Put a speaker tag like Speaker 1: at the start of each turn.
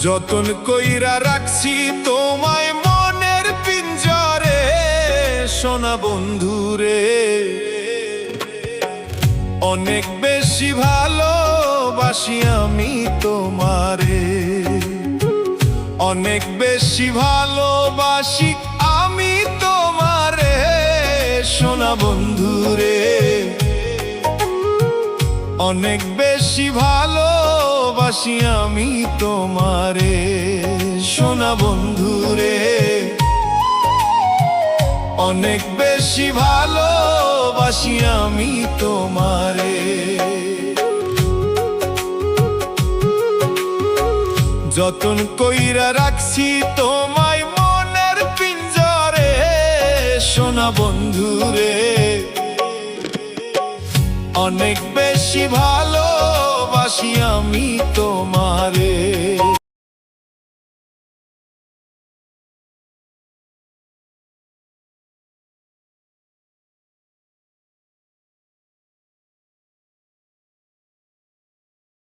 Speaker 1: যতন কইরা রাখছি তোমায় মনের পিঞ্জরে, সোনা বন্ধুরে। অনেক বেশি ভালোবাসি আমি তোমারে, অনেক বেশি ভালোবাসি আমি তোমারে, সোনা বন্ধুরে। অনেক বেশি ভালোবাসি আমি তোমারে, সোনা বন্ধুরে। অনেক বেশি ভালোবাসি আমি তোমারে। যতন কইরা রাখছি তোমায় মনের পিঞ্জরে, সোনা বন্ধুরে। অনেক বেশি ভালোবাসি আমি তোমারে।